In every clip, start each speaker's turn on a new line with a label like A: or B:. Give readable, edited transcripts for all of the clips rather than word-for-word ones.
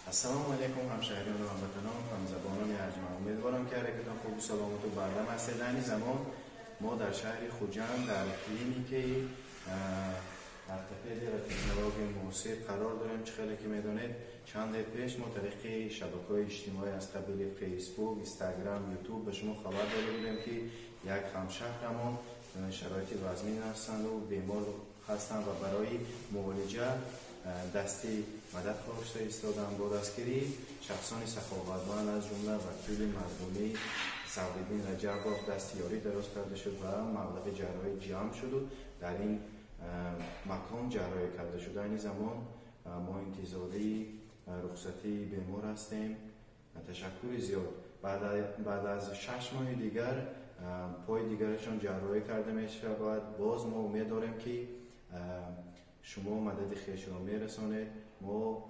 A: السلام علیکم همشهریان و هموطنان همزبانان ارجمند، امیدوارم که حرکتان خوب و سلامت و بردم هستید. در این زمان ما در شهر خوجند در کلینیکی ارتفاع و تکنولوژی موثر قرار داریم. چه خیلی که میدونید چند پیش ما طریق شبکه‌های اجتماعی از قبیل فیسبوک، اینستاگرام، یوتیوب به شما خبر داده بودیم که یک همشهرمون شرایط وزمین هستند و بیمار هستند و برای معالجه دستی مدد خواسته ایستادن. با دستگیری شخصان سخاوتمند از جمله وکیل مردمی صفدین رجب دستیاری درست کرده شد و مبلغ جراحی جمع شد و در این مکان جراحی کرده شد. در این زمان ما انتظاری رخصتی بیمار هستیم. تشکر زیاد. بعد از 6 ماه دیگر پای دیگرشان جراحی کرده می شود. باز ما امید داریم که شما مدد خیش را میرسانید. ما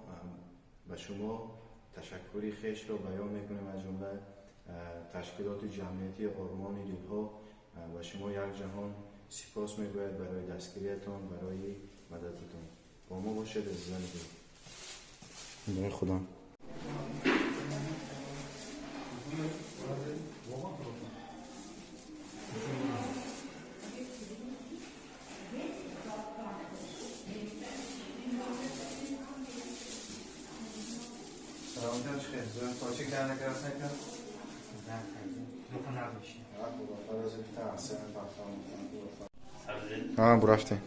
A: به شما تشکری خیش را بیان میکنیم از جمله تشکیلات جمعیتی آرمان دلها و شما یک جهان سپاس میگوید برای دستگیریتان، برای مددتان. با ما باشید عزیزان دل. برای خدا. پاچه کرده که رسنه کرد؟ نه برفته.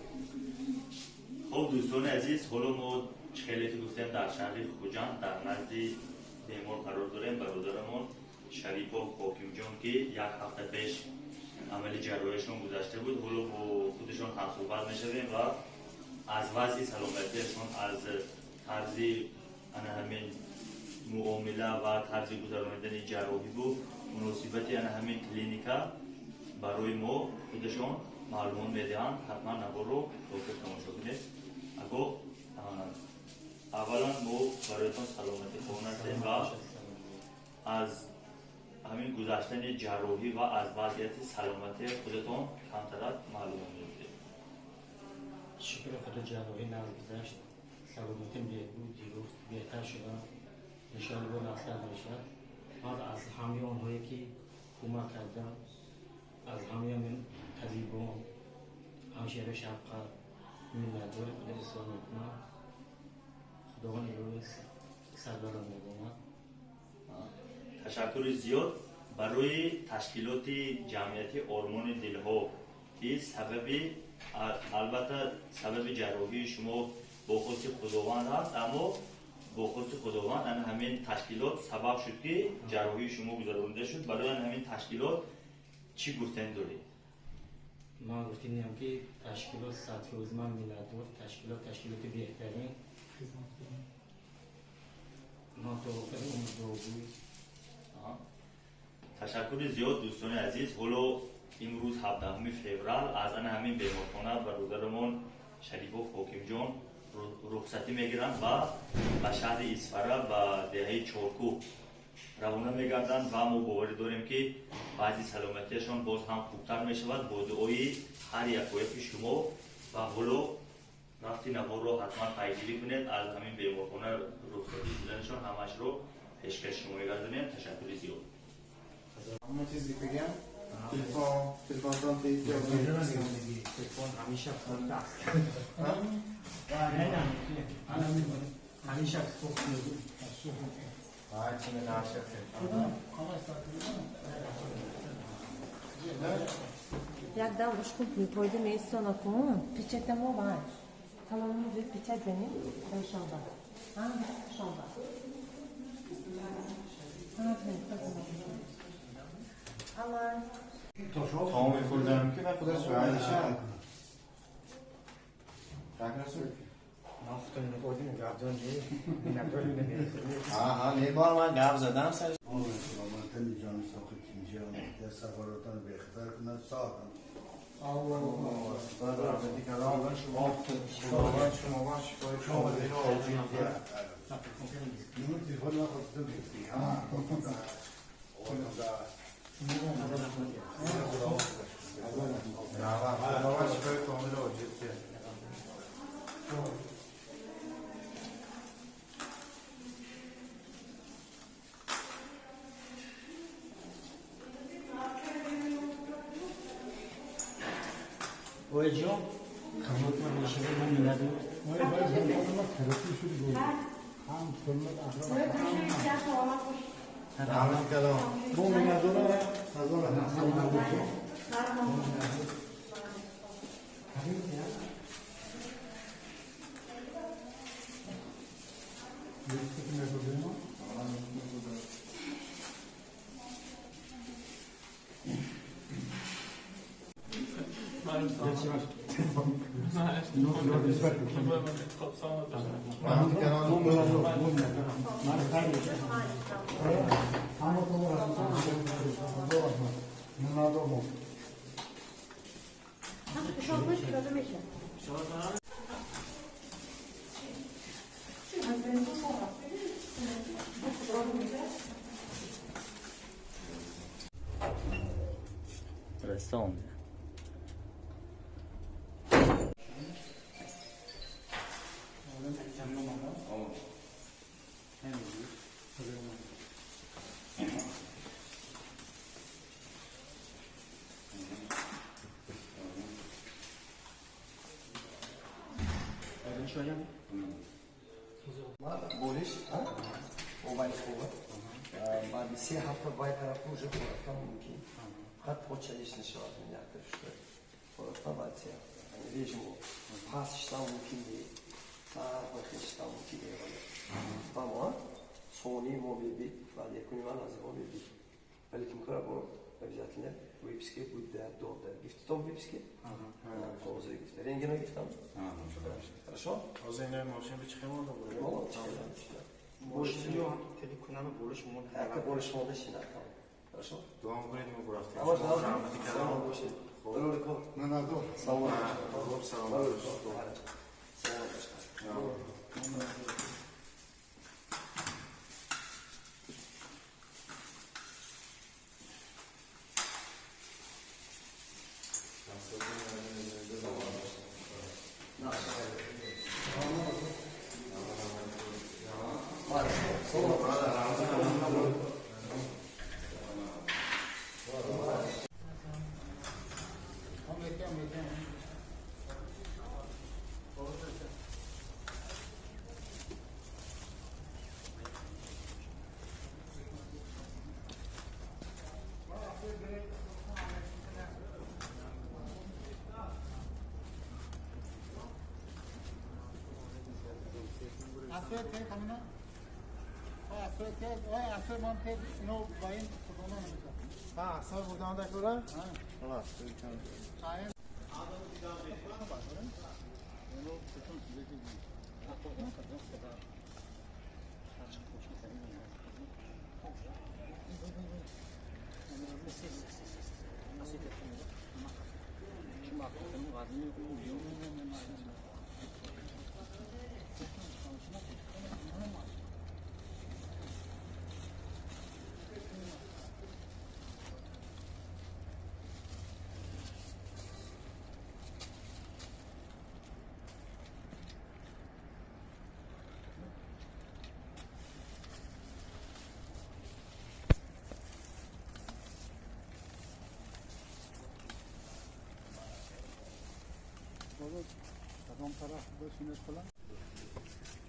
B: خب دوستان عزیز، حالا ما خیلی که گفتیم در شهر خوجند در نزد بیمار قرار داریم. برادرمون شریفا حاکم جان که یک هفته پیش عمل جراحیشون گذشته بود. حالا با خودشون هم صحبت میشویم و از وضع سلامتیشون، از طرز همین معامله و طرز گذراندن جراحی بود، مناسبت همین کلینیکا برای ما خودشون معلومات میدهند. حتما نبار رو دکتر تماشا کنید. اگه اولا ما برایتان سلامتی خواهان هستیم و از همین گذشتن جراحی و از وضعیت سلامتی خودتان کمتر معلومات میدهید.
C: شکر خدا جراحی نگذشت، سلامتیم بهبود دیروز بهتر شدم. انشاءالله با نصرت باشد. من از همه آنهایی که کمک کردم، از همه طبیبان، همشهر شفقت ملت‌های خدا احسان میکنم. خداوند روی سربران می‌دهد.
B: تشکر زیاد برای تشکیلات جمعیتی آرمان دلها که البته سبب جراحی شما با خود خداوند هست، اما با خود خداوند همین تشکیلات سبب شد که جراحی شما گذرانده شد. برای همین تشکیلات چی گفتن دارید؟
C: من گفتیم که تشکیلات صدروزمند ملت‌ها تشکیلات بهترین ما تو اون
B: تشکر زیاد دوستان عزیز. حالا امروز 17 فوریه از همین بیمارخانه برادرمون شریفا حاکم جان رخصتی میگیرن و به شهر اصفهان و دهه چارکو روانه میگردن و ما باور داریم که بعضی سلامتیشان باز هم خوبتر میشود با دعای هر یک شما. و حالا وقتی نوار رو حتما پیگیری کنید. از همین بیمارخانه رخصتی بودنشان همش رو پیشکش شما میگردونیم. تشکر زیاد.
A: همه چیزی بگم؟ تلفن
C: تلفن همیشه خورده است. همیشه خورده
D: Jak dám už kupný, pôjde miesto na kům, pičete mu váš. Ale může pičet zemi, to je šamba. Šamba. Ale...
A: تمام می‌فردم که من خودش بعدشم
C: نفتون نبودیم گردان جایی نداری نمیرسید.
A: نیبار من گفت زدم سرش.
E: سلامتن جان ساخت اینجا در سفارتان بهتر کنند ساختن.
A: استاد رابطی کلام شما باش شما بدین
E: اینو تلفن نخواستم بگیری.
C: جان خدمت من میشه من میادم
E: ما باید زندگی ما ترقی شد بود هم سنت اخلاق
A: رحمت کلام
E: بو میادونه هزار
A: رحمت کلام
B: رستوران
F: بولش موبایل خوبه بعد 3 هفته باید طرف روزه خورفتم ممکن خط پوچلیش نشود میاد شده خورفتم بعد 3 هفته یعنی ریجم پاسشتم ممکن دی سر بخشتم ممکن دی اما سونی موبیلی بعد یکونی من از موبیلی ولی که میکنه با обязательно выписки будет до гифтом выписки тоже гифт рентген гифтом хорошо
A: حاضر ماشین به چه خیمون
F: ماشین رو تلی کنم بولش مون هک بولش مون داشتن хорошо
A: دوام کنید ما برفتیم
F: اما
A: رحمت کلام
F: باشه ضروری کن
E: من از دو
F: سلام
A: سلام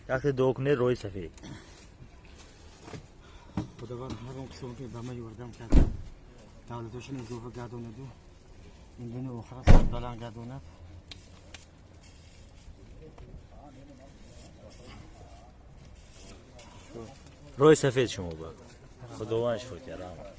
B: وقتی دوکنه روی سفید
C: خداوند هر اون کسانی که به من یاردم کرد دولتشون اضافه گردونه دو این دنیا آخر صد دلار گردونه
B: روی سفید شما با خداوند شکر کرد